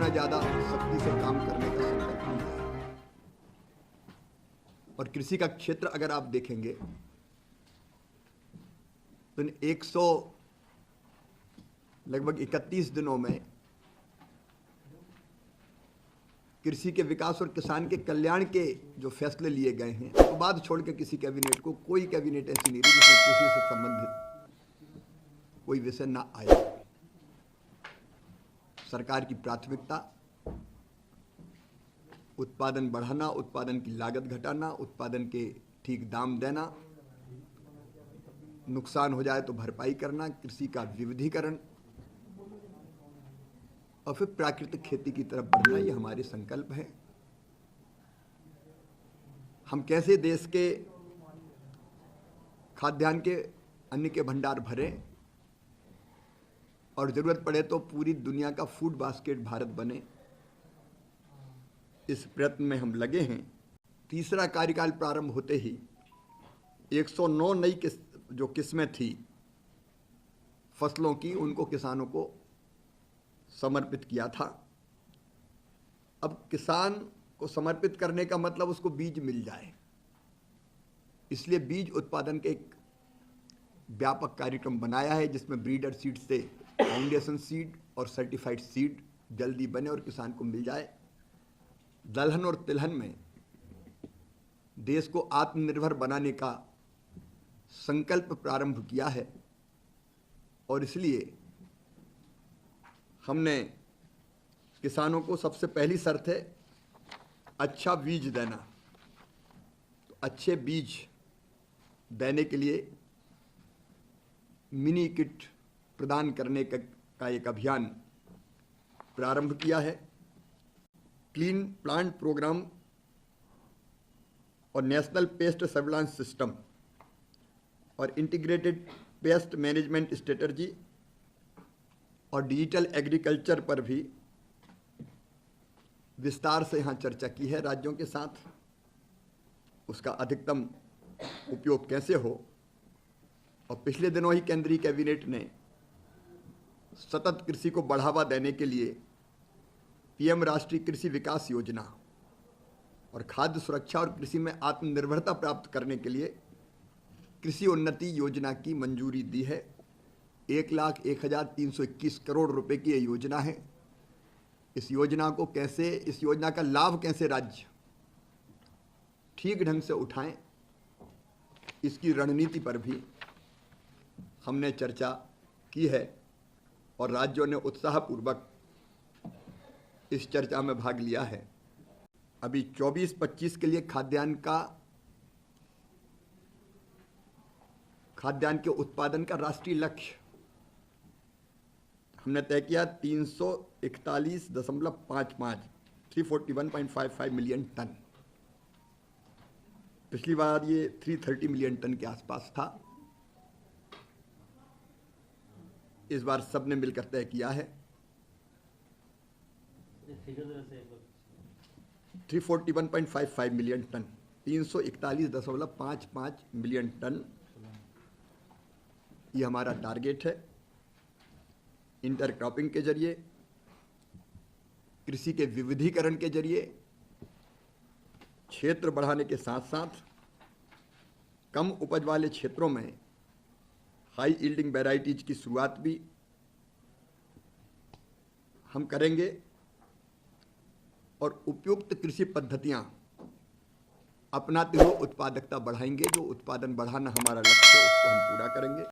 जितना ज्यादा सख्ती से काम करने का संकल्प लिया है। और कृषि का क्षेत्र अगर आप देखेंगे तो इन 100 लगभग 31 दिनों में कृषि के विकास और किसान के कल्याण के जो फैसले लिए गए हैं, तो बात छोड़ के किसी कैबिनेट को, कोई कैबिनेट ऐसी नहीं रही जिसमें कृषि से संबंधित कोई विषय ना आए। सरकार की प्राथमिकता उत्पादन बढ़ाना, उत्पादन की लागत घटाना, उत्पादन के ठीक दाम देना, नुकसान हो जाए तो भरपाई करना, कृषि का विविधीकरण और फिर प्राकृतिक खेती की तरफ बढ़ना, ये हमारे संकल्प है। हम कैसे देश के खाद्यान्न के, अन्न के भंडार भरें और जरूरत पड़े तो पूरी दुनिया का फूड बास्केट भारत बने, इस प्रयत्न में हम लगे हैं। तीसरा कार्यकाल प्रारंभ होते ही 109 नई जो किस्में थी फसलों की, उनको किसानों को समर्पित किया था। अब किसान को समर्पित करने का मतलब उसको बीज मिल जाए, इसलिए बीज उत्पादन के एक व्यापक कार्यक्रम बनाया है जिसमें ब्रीडर सीड से फाउंडेशन सीड और सर्टिफाइड सीड जल्दी बने और किसान को मिल जाए। दलहन और तिलहन में देश को आत्मनिर्भर बनाने का संकल्प प्रारंभ किया है और इसलिए हमने किसानों को सबसे पहली शर्त है अच्छा बीज देना। तो अच्छे बीज देने के लिए मिनी किट प्रदान करने का एक अभियान प्रारंभ किया है। क्लीन प्लांट प्रोग्राम और नेशनल पेस्ट सर्विलांस सिस्टम और इंटीग्रेटेड पेस्ट मैनेजमेंट स्ट्रेटजी और डिजिटल एग्रीकल्चर पर भी विस्तार से यहाँ चर्चा की है राज्यों के साथ। उसका अधिकतम उपयोग कैसे हो, और पिछले दिनों ही केंद्रीय कैबिनेट ने सतत कृषि को बढ़ावा देने के लिए पीएम राष्ट्रीय कृषि विकास योजना और खाद्य सुरक्षा और कृषि में आत्मनिर्भरता प्राप्त करने के लिए कृषि उन्नति योजना की मंजूरी दी है। 1,01,321 करोड़ रुपए की यह योजना है। इस योजना का लाभ कैसे राज्य ठीक ढंग से उठाएं, इसकी रणनीति पर भी हमने चर्चा की है और राज्यों ने उत्साहपूर्वक इस चर्चा में भाग लिया है। अभी 24-25 के लिए खाद्यान्न के उत्पादन का राष्ट्रीय लक्ष्य हमने तय किया 341.55 मिलियन टन। पिछली बार ये 330 मिलियन टन के आसपास था। इस बार सबने मिलकर तय किया है 341.55 मिलियन टन, 341.55 मिलियन टन, ये हमारा टारगेट है। इंटरक्रॉपिंग के जरिए, कृषि के विविधीकरण के जरिए, क्षेत्र बढ़ाने के साथ साथ कम उपज वाले क्षेत्रों में हाई यील्डिंग वैरायटीज की शुरुआत भी हम करेंगे और उपयुक्त कृषि पद्धतियां अपनाते हुए उत्पादकता बढ़ाएंगे। जो उत्पादन बढ़ाना हमारा लक्ष्य है उसको हम पूरा करेंगे।